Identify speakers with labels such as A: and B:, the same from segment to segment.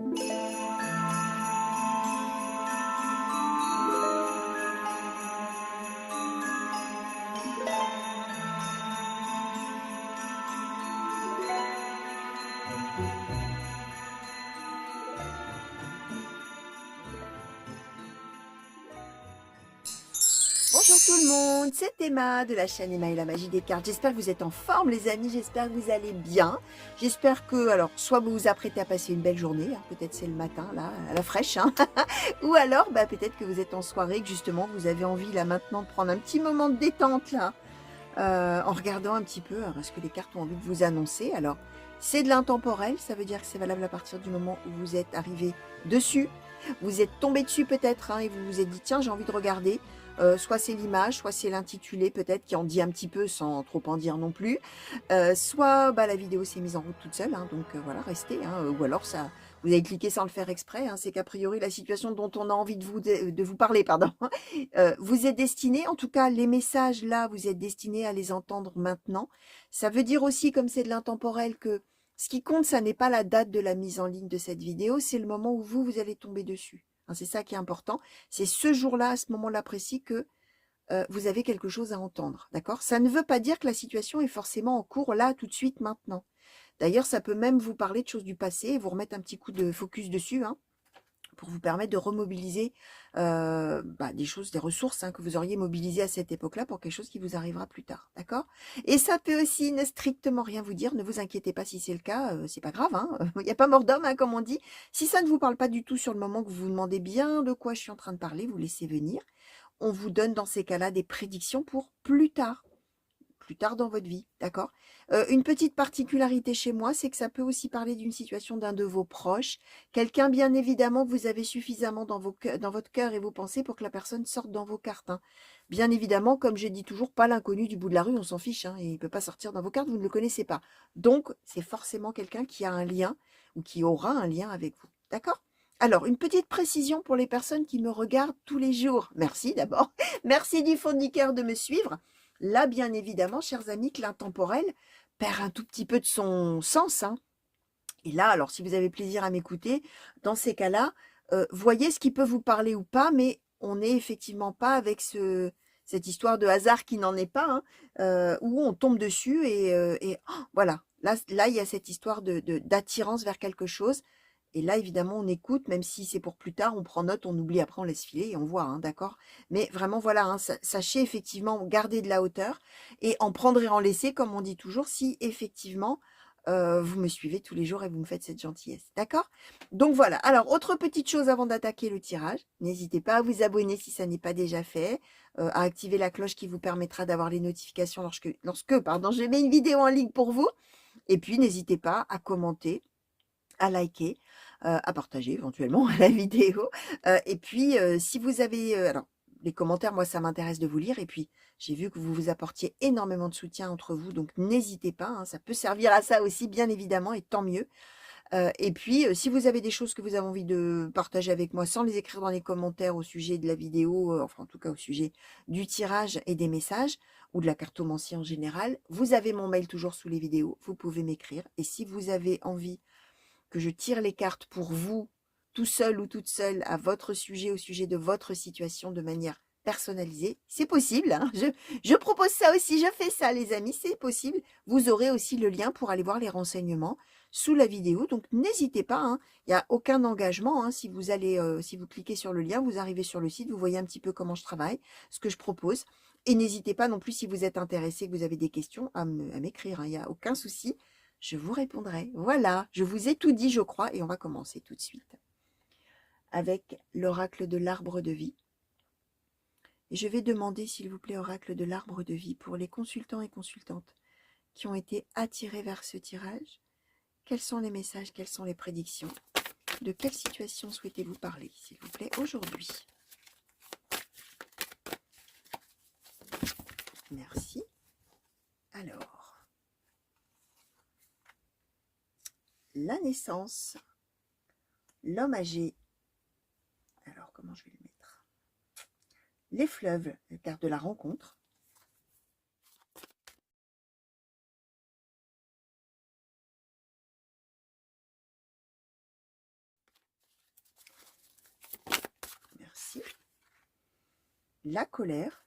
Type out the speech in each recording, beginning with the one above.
A: Bonjour tout le monde, c'est Emma de la chaîne Emma et la magie des cartes. J'espère que vous êtes en forme les amis, j'espère que vous allez bien. J'espère que, alors, soit vous vous apprêtez à passer une belle journée, hein, peut-être c'est le matin, là, à la fraîche, hein, ou alors, peut-être que vous êtes en soirée, que justement, vous avez envie, là, maintenant, de prendre un petit moment de détente, là, en regardant un petit peu ce que les cartes ont envie de vous annoncer. Alors, c'est de l'intemporel, ça veut dire que c'est valable à partir du moment où vous êtes arrivé dessus. Vous êtes tombé dessus peut-être et vous vous êtes dit tiens j'ai envie de regarder, soit c'est l'image, soit c'est l'intitulé peut-être qui en dit un petit peu sans trop en dire non plus, soit la vidéo s'est mise en route toute seule, donc voilà restez, ou alors ça vous avez cliqué sans le faire exprès, c'est qu'a priori la situation dont on a envie de vous parler, pardon, vous êtes destiné, en tout cas les messages là, vous êtes destiné à les entendre maintenant. Ça veut dire aussi, comme c'est de l'intemporel, que ce qui compte, ça n'est pas la date de la mise en ligne de cette vidéo, c'est le moment où vous allez tomber dessus. C'est ça qui est important. C'est ce jour-là, à ce moment-là précis, que vous avez quelque chose à entendre. D'accord? Ça ne veut pas dire que la situation est forcément en cours là, tout de suite, maintenant. D'ailleurs, ça peut même vous parler de choses du passé et vous remettre un petit coup de focus dessus, pour vous permettre de remobiliser des choses, des ressources que vous auriez mobilisées à cette époque-là pour quelque chose qui vous arrivera plus tard, d'accord? Et ça peut aussi ne strictement rien vous dire, ne vous inquiétez pas si c'est le cas, c'est pas grave, il n'y a pas mort d'homme, comme on dit. Si ça ne vous parle pas du tout sur le moment, que vous vous demandez bien de quoi je suis en train de parler, vous laissez venir. On vous donne dans ces cas-là des prédictions pour plus tard dans votre vie, d'accord? Une petite particularité chez moi, c'est que ça peut aussi parler d'une situation d'un de vos proches, quelqu'un bien évidemment que vous avez suffisamment dans votre cœur et vos pensées pour que la personne sorte dans vos cartes, Bien évidemment, comme je dis toujours, pas l'inconnu du bout de la rue, on s'en fiche, et il ne peut pas sortir dans vos cartes, vous ne le connaissez pas. Donc, c'est forcément quelqu'un qui a un lien ou qui aura un lien avec vous, d'accord? Alors, une petite précision pour les personnes qui me regardent tous les jours. Merci d'abord. Merci du fond du cœur de me suivre. Là, bien évidemment, chers amis, que l'intemporel perd un tout petit peu de son sens. Et là, alors, si vous avez plaisir à m'écouter, dans ces cas-là, voyez ce qui peut vous parler ou pas, mais on n'est effectivement pas avec cette histoire de hasard qui n'en est pas, où on tombe dessus et oh, voilà. Là, il y a cette histoire d'attirance vers quelque chose. Et là, évidemment, on écoute, même si c'est pour plus tard, on prend note, on oublie, après on laisse filer et on voit, d'accord? Mais vraiment, voilà, sachez effectivement garder de la hauteur et en prendre et en laisser, comme on dit toujours, si effectivement, vous me suivez tous les jours et vous me faites cette gentillesse, d'accord? Donc voilà, alors autre petite chose avant d'attaquer le tirage, n'hésitez pas à vous abonner si ça n'est pas déjà fait, à activer la cloche qui vous permettra d'avoir les notifications lorsque pardon, je mets une vidéo en ligne pour vous. Et puis n'hésitez pas à commenter, à liker, à partager éventuellement la vidéo. Et puis, si vous avez, alors les commentaires, moi, ça m'intéresse de vous lire. Et puis, j'ai vu que vous vous apportiez énormément de soutien entre vous, donc n'hésitez pas, ça peut servir à ça aussi, bien évidemment, et tant mieux. Et puis, si vous avez des choses que vous avez envie de partager avec moi sans les écrire dans les commentaires au sujet de la vidéo, enfin en tout cas au sujet du tirage et des messages, ou de la cartomancie en général, vous avez mon mail toujours sous les vidéos, vous pouvez m'écrire. Et si vous avez envie que je tire les cartes pour vous, tout seul ou toute seule, à votre sujet, au sujet de votre situation de manière personnalisée, c'est possible, je propose ça aussi, je fais ça les amis, c'est possible. Vous aurez aussi le lien pour aller voir les renseignements sous la vidéo, donc n'hésitez pas, il n'y a aucun engagement, si vous allez, si vous cliquez sur le lien, vous arrivez sur le site, vous voyez un petit peu comment je travaille, ce que je propose, et n'hésitez pas non plus si vous êtes intéressé, que vous avez des questions, à m'écrire, il n'y a aucun souci. Je vous répondrai. Voilà, je vous ai tout dit, je crois, et on va commencer tout de suite avec l'oracle de l'arbre de vie. Et je vais demander, s'il vous plaît, oracle de l'arbre de vie, pour les consultants et consultantes qui ont été attirés vers ce tirage, quels sont les messages, quelles sont les prédictions, de quelle situation souhaitez-vous parler, s'il vous plaît, aujourd'hui? Merci. Alors, la naissance, l'homme âgé. Alors, comment je vais le mettre? Les fleuves, la carte de la rencontre. la colère,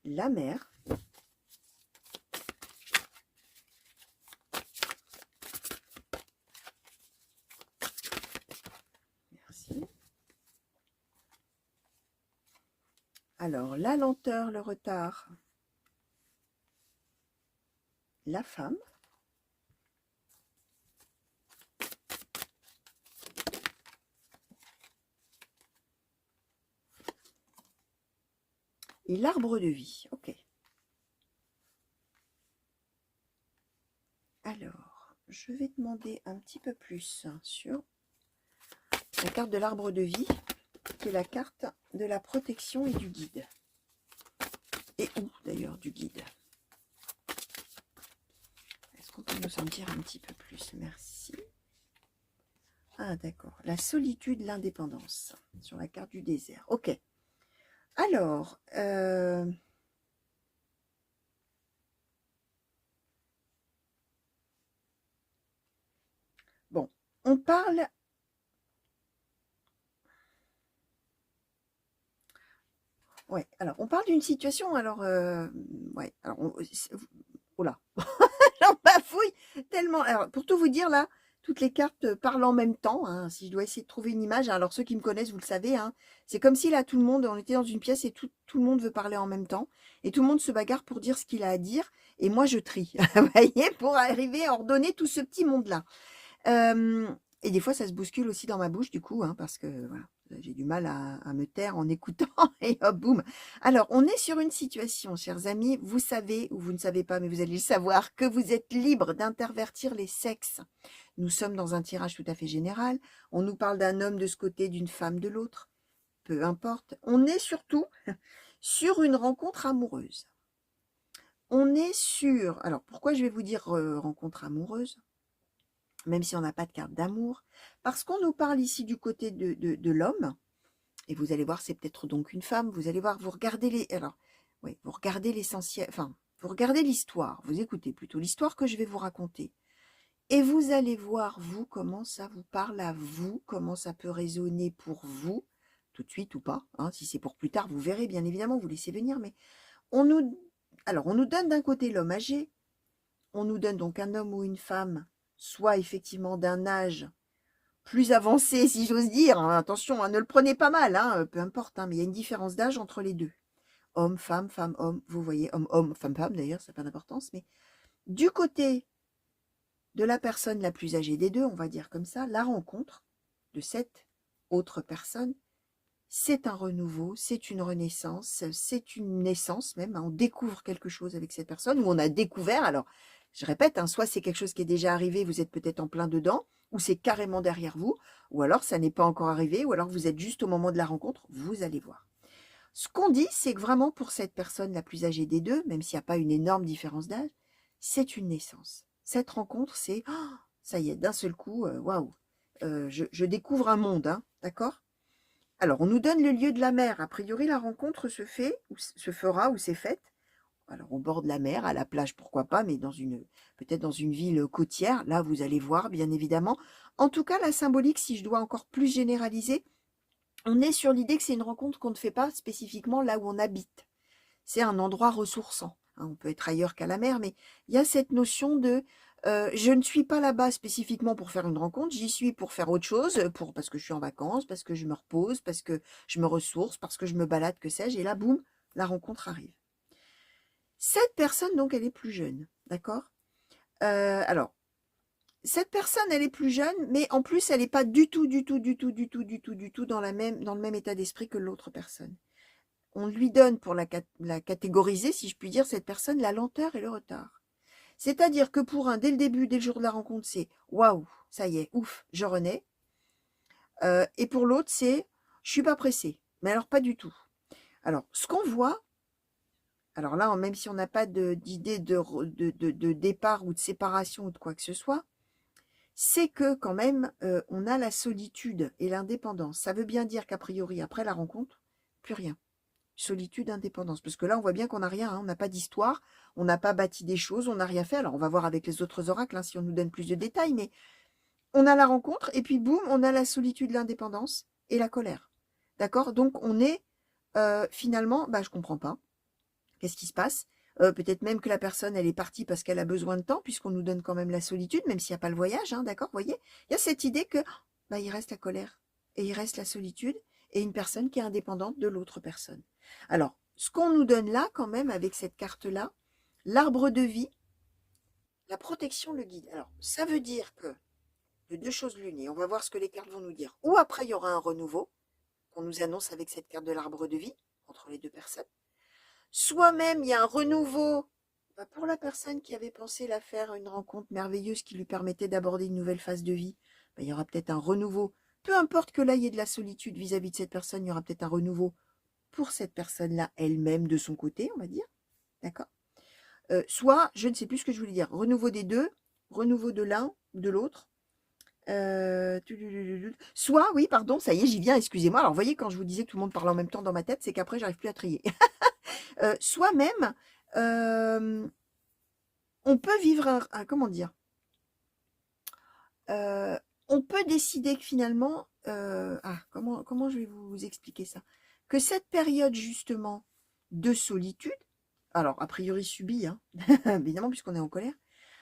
A: la mer, merci. Alors, la lenteur, le retard, la femme, et l'arbre de vie. Ok. Alors, je vais demander un petit peu plus sur la carte de l'arbre de vie, qui est la carte de la protection et du guide. Et où d'ailleurs du guide? Est-ce qu'on peut nous en dire un petit peu plus? Merci. Ah d'accord, la solitude, l'indépendance, sur la carte du désert. Ok. Alors, bon, on parle... Ouais, alors on parle d'une situation, alors... ouais, alors... Oh là, j'en bafouille tellement. Alors, pour tout vous dire, là, toutes les cartes parlent en même temps, hein, si je dois essayer de trouver une image. Alors, ceux qui me connaissent, vous le savez, hein, c'est comme si, là, tout le monde, on était dans une pièce et tout le monde veut parler en même temps. Et tout le monde se bagarre pour dire ce qu'il a à dire. Et moi, je trie, vous voyez, pour arriver à ordonner tout ce petit monde-là. Et des fois, ça se bouscule aussi dans ma bouche, du coup, hein, parce que voilà, j'ai du mal à me taire en écoutant, et hop, boum. Alors, on est sur une situation, chers amis, vous savez, ou vous ne savez pas, mais vous allez le savoir, que vous êtes libre d'intervertir les sexes. Nous sommes dans un tirage tout à fait général. On nous parle d'un homme de ce côté, d'une femme de l'autre. Peu importe. On est surtout sur une rencontre amoureuse. On est sur... Alors, pourquoi je vais vous dire rencontre amoureuse, même si on n'a pas de carte d'amour, parce qu'on nous parle ici du côté de l'homme, et vous allez voir, c'est peut-être donc une femme, vous allez voir, vous regardez les... Alors, oui, vous regardez l'essentiel, enfin, vous regardez l'histoire, vous écoutez plutôt l'histoire que je vais vous raconter, et vous allez voir, vous, comment ça vous parle à vous, comment ça peut résonner pour vous, tout de suite ou pas, hein, si c'est pour plus tard, vous verrez, bien évidemment, vous laissez venir, mais on nous... Alors, on nous donne d'un côté l'homme âgé, on nous donne donc un homme ou une femme, soit effectivement d'un âge plus avancé, si j'ose dire. Hein, attention, hein, ne le prenez pas mal, hein, peu importe, hein, mais il y a une différence d'âge entre les deux. Homme, femme, homme, vous voyez, homme, homme, femme, d'ailleurs, ça n'a pas d'importance, mais du côté de la personne la plus âgée des deux, on va dire comme ça, la rencontre de cette autre personne, c'est un renouveau, c'est une renaissance, c'est une naissance même, hein, on découvre quelque chose avec cette personne, ou on a découvert, alors je répète, hein, soit c'est quelque chose qui est déjà arrivé, vous êtes peut-être en plein dedans, ou c'est carrément derrière vous, ou alors ça n'est pas encore arrivé, ou alors vous êtes juste au moment de la rencontre, vous allez voir. Ce qu'on dit, c'est que vraiment pour cette personne la plus âgée des deux, même s'il n'y a pas une énorme différence d'âge, c'est une naissance. Cette rencontre, c'est, oh, ça y est, d'un seul coup, waouh, je découvre un monde, hein, d'accord? Alors, on nous donne le lieu de la mer. A priori, la rencontre se fait, ou se fera, ou s'est faite. Alors, au bord de la mer, à la plage, pourquoi pas, mais peut-être dans une ville côtière. Là, vous allez voir, bien évidemment. En tout cas, la symbolique, si je dois encore plus généraliser, on est sur l'idée que c'est une rencontre qu'on ne fait pas spécifiquement là où on habite. C'est un endroit ressourçant. Hein, on peut être ailleurs qu'à la mer, mais il y a cette notion de je ne suis pas là-bas spécifiquement pour faire une rencontre, j'y suis pour faire autre chose, parce que je suis en vacances, parce que je me repose, parce que je me ressource, parce que je me balade, que sais-je, et là, boum, la rencontre arrive. Cette personne, donc, elle est plus jeune, d'accord? Alors, cette personne, elle est plus jeune, mais en plus, elle n'est pas du tout dans le même état d'esprit que l'autre personne. On lui donne, pour la catégoriser, si je puis dire, cette personne, la lenteur et le retard. C'est-à-dire que pour un, dès le début, dès le jour de la rencontre, c'est waouh, ça y est, ouf, je renais. Et pour l'autre, c'est je suis pas pressée. Mais alors, pas du tout. Alors, ce qu'on voit, alors là, même si on n'a pas d'idée de départ ou de séparation ou de quoi que ce soit, c'est que quand même, on a la solitude et l'indépendance. Ça veut bien dire qu'a priori, après la rencontre, plus rien. solitude, indépendance. Parce que là, on voit bien qu'on n'a rien, hein, on n'a pas d'histoire, on n'a pas bâti des choses, on n'a rien fait. Alors, on va voir avec les autres oracles, hein, si on nous donne plus de détails, mais on a la rencontre, et puis boum, on a la solitude, l'indépendance et la colère. D'accord? Donc, on est finalement, bah, je comprends pas. Qu'est-ce qui se passe? Peut-être même que la personne, elle est partie parce qu'elle a besoin de temps, puisqu'on nous donne quand même la solitude, même s'il n'y a pas le voyage, hein, d'accord? Vous voyez? Il y a cette idée que, bah, il reste la colère, et il reste la solitude, et une personne qui est indépendante de l'autre personne. Alors, ce qu'on nous donne là, quand même, avec cette carte-là, l'arbre de vie, la protection, le guide. Alors, ça veut dire que, de deux choses l'une, et on va voir ce que les cartes vont nous dire. Ou après, il y aura un renouveau, qu'on nous annonce avec cette carte de l'arbre de vie, entre les deux personnes. Soit même il y a un renouveau pour la personne qui avait pensé la faire une rencontre merveilleuse qui lui permettait d'aborder une nouvelle phase de vie. Il y aura peut-être un renouveau. Peu importe que là, il y ait de la solitude vis-à-vis de cette personne, il y aura peut-être un renouveau pour cette personne-là elle-même de son côté, on va dire. D'accord. Soit, je ne sais plus ce que je voulais dire, renouveau des deux, renouveau de l'un ou de l'autre. Soit, oui, pardon, ça y est, j'y viens, excusez-moi. Alors, vous voyez, quand je vous disais que tout le monde parle en même temps dans ma tête, c'est qu'après, j'arrive plus à trier. Soit même, on peut vivre comment dire? On peut décider que finalement, comment je vais vous expliquer ça? Que cette période justement de solitude, alors a priori subie, hein, évidemment puisqu'on est en colère,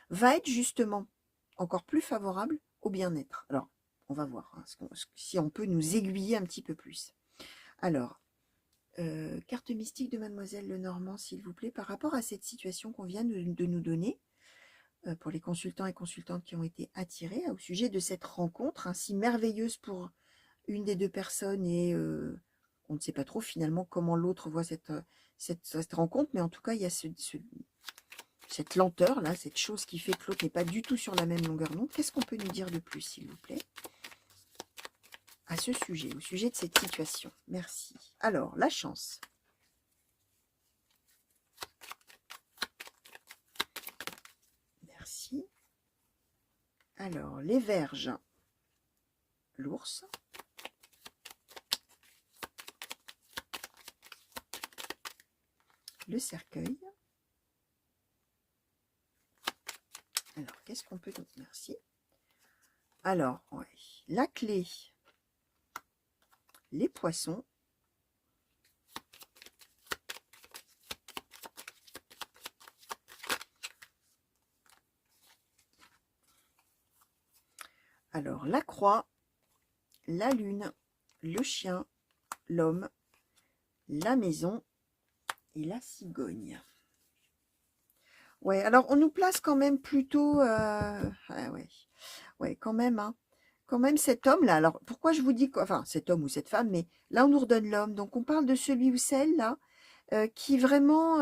A: va être justement encore plus favorable au bien-être. Alors, on va voir hein, si on peut nous aiguiller un petit peu plus. Alors, carte mystique de Mademoiselle Lenormand, s'il vous plaît, par rapport à cette situation qu'on vient de nous donner, pour les consultants et consultantes qui ont été attirés au sujet de cette rencontre ainsi merveilleuse pour une des deux personnes et on ne sait pas trop finalement comment l'autre voit cette rencontre, mais en tout cas, il y a cette lenteur-là, cette chose qui fait que l'autre n'est pas du tout sur la même longueur d'onde. Qu'est-ce qu'on peut nous dire de plus, s'il vous plaît, à ce sujet, au sujet de cette situation? Merci. Alors, la chance. Merci. Alors, les Vierges. L'ours. Le cercueil. Alors, qu'est-ce qu'on peut... Merci. Alors, ouais, la clé. Les poissons. Alors, la croix, la lune, le chien, l'homme, la maison et la cigogne. Ouais, alors on nous place quand même plutôt... ouais, quand même, hein. Quand même cet homme-là, alors pourquoi je vous dis, enfin cet homme ou cette femme, mais là on nous redonne l'homme, donc on parle de celui ou celle-là qui vraiment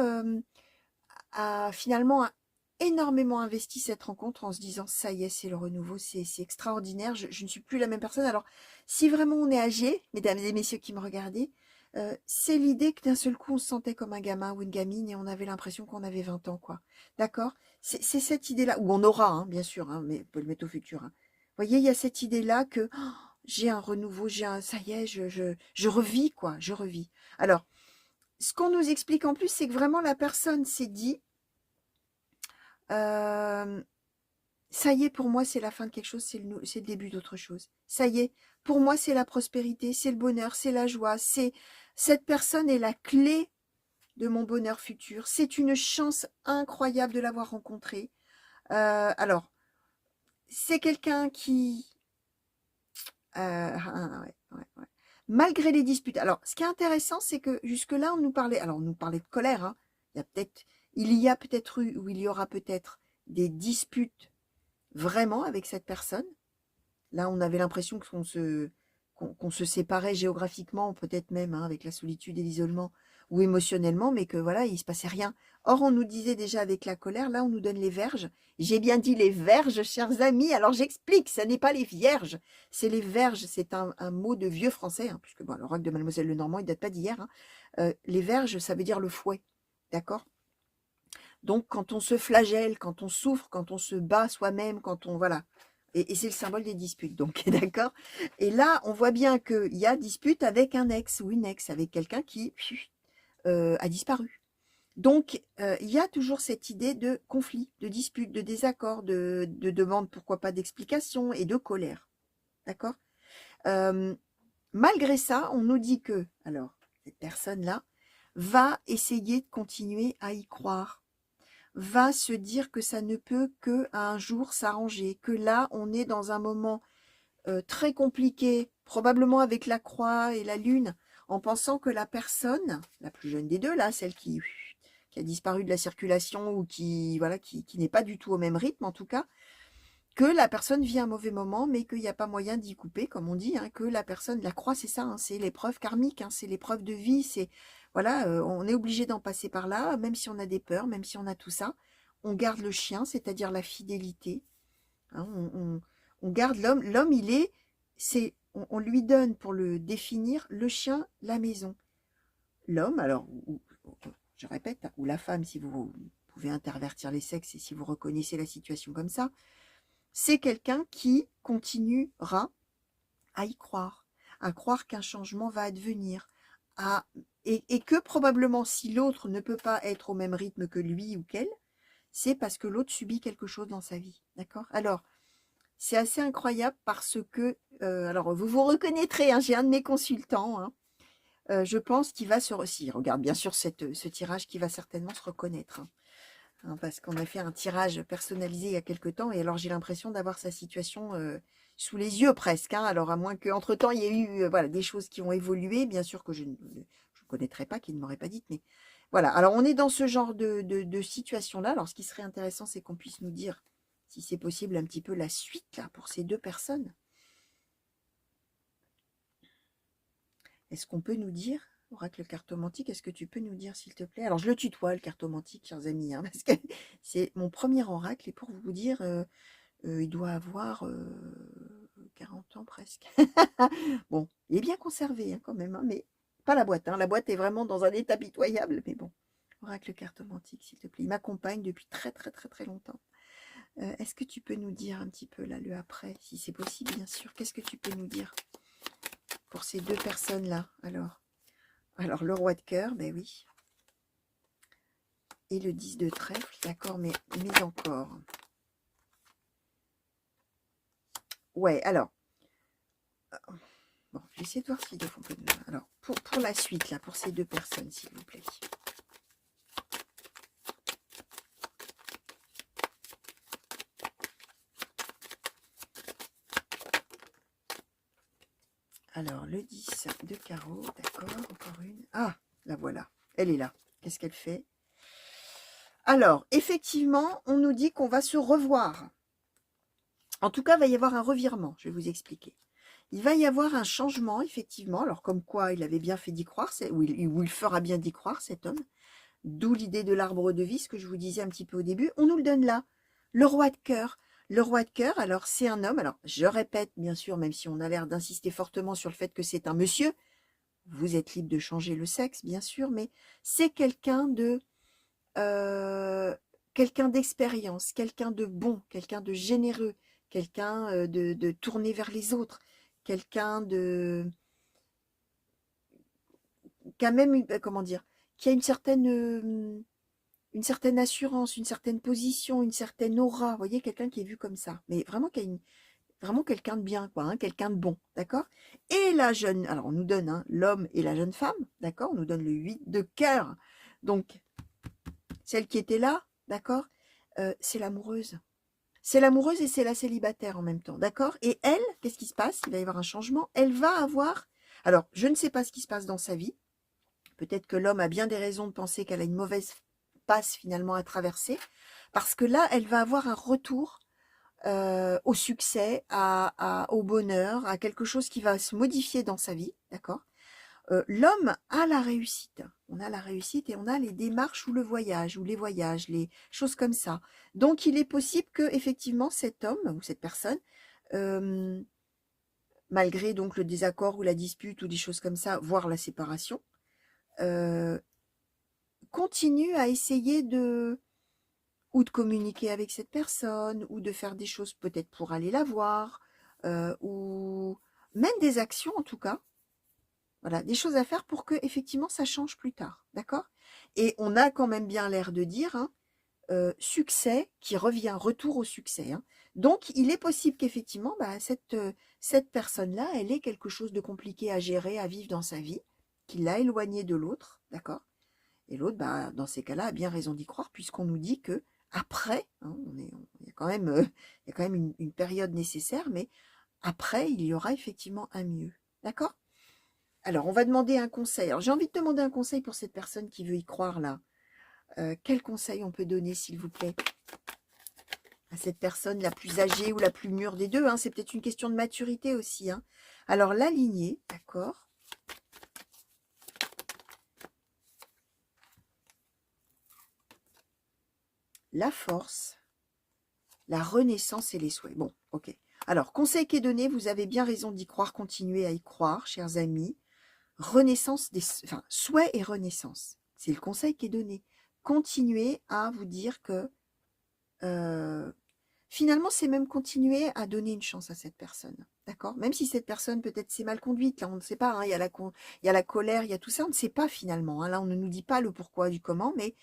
A: a finalement énormément investi cette rencontre en se disant ça y est, c'est le renouveau, c'est extraordinaire, je ne suis plus la même personne. Alors si vraiment on est âgé, mesdames et messieurs qui me regardez, c'est l'idée que d'un seul coup on se sentait comme un gamin ou une gamine et on avait l'impression qu'on avait 20 ans, quoi. D'accord? C'est cette idée-là, ou on aura, hein, bien sûr, hein, mais on peut le mettre au futur, hein. Vous voyez, il y a cette idée-là que oh, j'ai un renouveau, ça y est, je revis, quoi, je revis. Alors, ce qu'on nous explique en plus, c'est que vraiment la personne s'est dit, ça y est, pour moi, c'est la fin de quelque chose, c'est le début d'autre chose. Ça y est, pour moi, c'est la prospérité, c'est le bonheur, c'est la joie, cette personne est la clé de mon bonheur futur. C'est une chance incroyable de l'avoir rencontré. Alors, c'est quelqu'un qui... ouais. Malgré les disputes. Alors, ce qui est intéressant, c'est que jusque-là, on nous parlait de colère, hein. Il y a peut-être eu, ou il y aura peut-être des disputes vraiment avec cette personne. Là, on avait l'impression qu'on se séparait géographiquement, peut-être même hein, avec la solitude et l'isolement, ou émotionnellement, mais que voilà, il se passait rien. Or, on nous disait déjà avec la colère, là, on nous donne les verges. J'ai bien dit les verges, chers amis. Alors, j'explique, ça n'est pas les vierges, c'est les verges. C'est un mot de vieux français, hein, puisque bon, l'oracle de Mademoiselle Lenormand, il date pas d'hier. Hein. Les verges, ça veut dire le fouet, d'accord? Donc, quand on se flagelle, quand on souffre, quand on se bat soi-même, quand on... Voilà. Et c'est le symbole des disputes, donc, d'accord? Et là, on voit bien qu'il y a dispute avec un ex ou une ex, avec quelqu'un qui a disparu. Donc, il y a toujours cette idée de conflit, de dispute, de désaccord, de demande, pourquoi pas, d'explication et de colère. D'accord? Malgré ça, on nous dit que, alors, cette personne-là va essayer de continuer à y croire, va se dire que ça ne peut que un jour s'arranger, que là, on est dans un moment très compliqué, probablement avec la croix et la lune, en pensant que la personne, la plus jeune des deux, là, celle qui a disparu de la circulation ou qui, voilà, qui n'est pas du tout au même rythme, en tout cas, que la personne vit un mauvais moment, mais qu'il n'y a pas moyen d'y couper, comme on dit, hein, que la personne, la croix, c'est ça, hein, c'est l'épreuve karmique, hein, c'est l'épreuve de vie, c'est, voilà, on est obligé d'en passer par là, même si on a des peurs, même si on a tout ça, on garde le chien, c'est-à-dire la fidélité, hein, on garde l'homme, l'homme, il est, on lui donne, pour le définir, le chien, la maison. L'homme, alors, je répète, ou la femme, si vous pouvez intervertir les sexes et si vous reconnaissez la situation comme ça, c'est quelqu'un qui continuera à y croire, à croire qu'un changement va advenir, et que probablement si l'autre ne peut pas être au même rythme que lui ou qu'elle, c'est parce que l'autre subit quelque chose dans sa vie. D'accord? Alors, c'est assez incroyable parce que, alors vous vous reconnaîtrez, hein, j'ai un de mes consultants, hein, je pense qu'il va s'il regarde bien sûr ce tirage, qui va certainement se reconnaître. Hein, parce qu'on a fait un tirage personnalisé il y a quelque temps, et alors j'ai l'impression d'avoir sa situation sous les yeux presque. Hein, alors à moins qu'entre-temps il y ait eu voilà, des choses qui ont évolué, bien sûr que je ne connaîtrais pas, qu'il ne m'aurait pas dites, mais voilà. Alors on est dans ce genre de situation-là. Alors ce qui serait intéressant, c'est qu'on puisse nous dire, si c'est possible, un petit peu la suite là pour ces deux personnes. Est-ce qu'on peut nous dire, oracle cartomantique, est-ce que tu peux nous dire, s'il te plaît? Alors, je le tutoie, le cartomantique, chers amis, hein, parce que c'est mon premier oracle, et pour vous dire, il doit avoir 40 ans presque. Bon, il est bien conservé hein, quand même, hein, mais pas la boîte. Hein. La boîte est vraiment dans un état pitoyable, mais bon. Oracle cartomantique, s'il te plaît. Il m'accompagne depuis très très très très longtemps. Est-ce que tu peux nous dire un petit peu là, le après, si c'est possible, bien sûr. Qu'est-ce que tu peux nous dire pour ces deux personnes-là? Alors, le roi de cœur, ben oui. Et le 10 de trèfle, d'accord, mais encore. Ouais, alors. Bon, je vais essayer de voir s'ils font peu de... Alors, pour la suite, là, pour ces deux personnes, s'il vous plaît. Alors, le 10 de carreau, d'accord, encore une. Ah, la voilà, elle est là. Qu'est-ce qu'elle fait? Alors, effectivement, on nous dit qu'on va se revoir. En tout cas, il va y avoir un revirement, je vais vous expliquer. Il va y avoir un changement, effectivement, alors comme quoi il avait bien fait d'y croire, ou il fera bien d'y croire, cet homme. D'où l'idée de l'arbre de vie, ce que je vous disais un petit peu au début. On nous le donne là, le roi de cœur. Le roi de cœur, alors c'est un homme, alors je répète, bien sûr, même si on a l'air d'insister fortement sur le fait que c'est un monsieur, vous êtes libre de changer le sexe, bien sûr, mais c'est quelqu'un quelqu'un d'expérience, quelqu'un de bon, quelqu'un de généreux, quelqu'un de tourné vers les autres, quelqu'un qui a même, comment dire, qui a une certaine assurance, une certaine position, une certaine aura. Vous voyez, quelqu'un qui est vu comme ça, mais vraiment qui a vraiment quelqu'un de bien, quoi, hein, quelqu'un de bon, d'accord? Et la jeune, alors on nous donne hein, l'homme et la jeune femme, d'accord? On nous donne le 8 de cœur. Donc, celle qui était là, d'accord? C'est l'amoureuse. C'est l'amoureuse et c'est la célibataire en même temps, d'accord? Et elle, qu'est-ce qui se passe? Il va y avoir un changement. Elle va avoir... Alors, je ne sais pas ce qui se passe dans sa vie. Peut-être que l'homme a bien des raisons de penser qu'elle a une mauvaise passe finalement à traverser. Parce que là, elle va avoir un retour au succès, au bonheur, à quelque chose qui va se modifier dans sa vie, d'accord? L'homme a la réussite. On a la réussite et on a les démarches ou le voyage, ou les voyages, les choses comme ça. Donc, il est possible que effectivement cet homme ou cette personne, malgré donc le désaccord ou la dispute ou des choses comme ça, voire la séparation, continue à essayer ou de communiquer avec cette personne, ou de faire des choses peut-être pour aller la voir, ou même des actions en tout cas, Voilà, des choses à faire pour que effectivement ça change plus tard, d'accord? Et on a quand même bien l'air de dire, hein, succès qui revient, retour au succès, hein. Donc il est possible qu'effectivement, bah, cette personne-là, elle ait quelque chose de compliqué à gérer, à vivre dans sa vie, qui l'a éloignée de l'autre, d'accord? Et l'autre, bah, dans ces cas-là, a bien raison d'y croire puisqu'on nous dit que après, hein, il y a quand même, il y a quand même une période nécessaire, mais après, il y aura effectivement un mieux, d'accord? Alors, on va demander un conseil. Alors, j'ai envie de demander un conseil pour cette personne qui veut y croire là. Quel conseil on peut donner, s'il vous plaît, à cette personne la plus âgée ou la plus mûre des deux, hein? C'est peut-être une question de maturité aussi, hein. Alors, l'aligner, d'accord? La force, la renaissance et les souhaits. Bon, ok. Alors, conseil qui est donné, vous avez bien raison d'y croire, continuez à y croire, chers amis. Renaissance enfin, souhait et renaissance. C'est le conseil qui est donné. Continuez à vous dire que finalement, c'est même continuer à donner une chance à cette personne. D'accord? Même si cette personne peut-être s'est mal conduite, là on ne sait pas, hein, il y a la colère, il y a tout ça, on ne sait pas finalement, hein, là on ne nous dit pas le pourquoi du comment, mais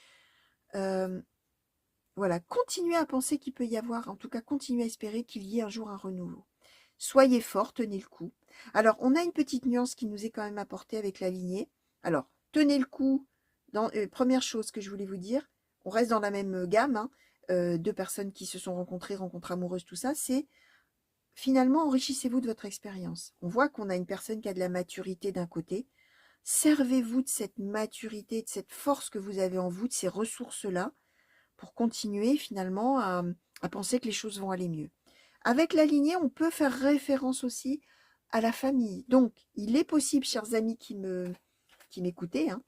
A: voilà, continuez à penser qu'il peut y avoir, en tout cas continuez à espérer qu'il y ait un jour un renouveau. Soyez fort, tenez le coup. Alors, on a une petite nuance qui nous est quand même apportée avec la lignée. Alors, tenez le coup. Première chose que je voulais vous dire, on reste dans la même gamme, hein, deux personnes qui se sont rencontrées, rencontres amoureuses, tout ça, c'est finalement enrichissez-vous de votre expérience. On voit qu'on a une personne qui a de la maturité d'un côté. Servez-vous de cette maturité, de cette force que vous avez en vous, de ces ressources-là, pour continuer finalement à penser que les choses vont aller mieux. Avec la lignée, on peut faire référence aussi à la famille. Donc, il est possible, chers amis qui m'écoutez, hein,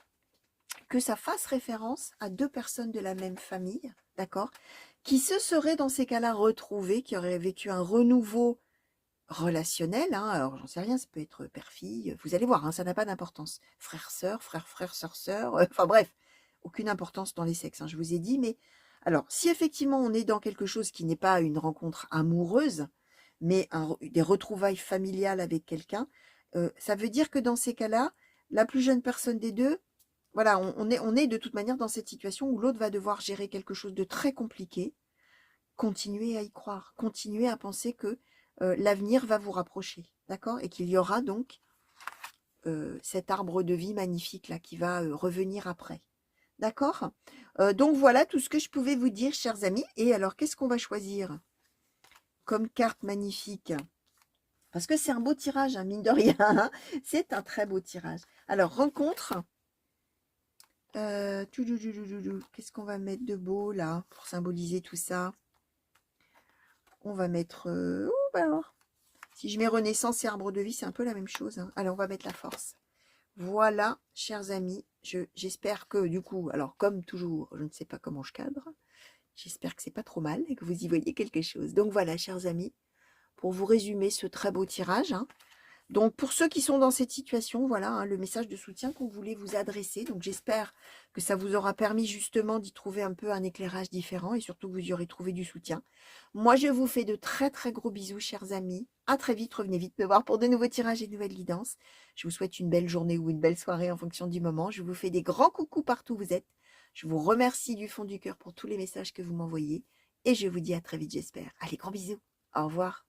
A: que ça fasse référence à deux personnes de la même famille, d'accord, qui se seraient dans ces cas-là retrouvées, qui auraient vécu un renouveau relationnel, hein. Alors, j'en sais rien, ça peut être père-fille, vous allez voir, hein, ça n'a pas d'importance. Frère-sœur, frère-frère, sœur-sœur, enfin bref, aucune importance dans les sexes, hein, je vous ai dit, mais alors, si effectivement on est dans quelque chose qui n'est pas une rencontre amoureuse, mais des retrouvailles familiales avec quelqu'un, ça veut dire que dans ces cas-là, la plus jeune personne des deux, voilà, on est de toute manière dans cette situation où l'autre va devoir gérer quelque chose de très compliqué. Continuez à y croire, continuez à penser que l'avenir va vous rapprocher, d'accord? Et qu'il y aura donc cet arbre de vie magnifique là qui va revenir après. D'accord? Donc voilà tout ce que je pouvais vous dire, chers amis. Et alors, qu'est-ce qu'on va choisir comme carte magnifique? Parce que c'est un beau tirage, hein, mine de rien, hein. C'est un très beau tirage. Alors, rencontre. Qu'est-ce qu'on va mettre de beau là pour symboliser tout ça? On va mettre... bah alors, si je mets renaissance et arbre de vie, c'est un peu la même chose, hein. Allez, on va mettre la force. Voilà, chers amis, j'espère que du coup, alors comme toujours, je ne sais pas comment je cadre, j'espère que c'est pas trop mal et que vous y voyez quelque chose. Donc voilà, chers amis, pour vous résumer ce très beau tirage, hein. Donc pour ceux qui sont dans cette situation, voilà, hein, le message de soutien qu'on voulait vous adresser. Donc j'espère que ça vous aura permis justement d'y trouver un peu un éclairage différent et surtout que vous y aurez trouvé du soutien. Moi, je vous fais de très très gros bisous, chers amis. À très vite, revenez vite me voir pour de nouveaux tirages et de nouvelles guidances. Je vous souhaite une belle journée ou une belle soirée en fonction du moment. Je vous fais des grands coucous partout où vous êtes. Je vous remercie du fond du cœur pour tous les messages que vous m'envoyez et je vous dis à très vite, j'espère. Allez, grands bisous. Au revoir.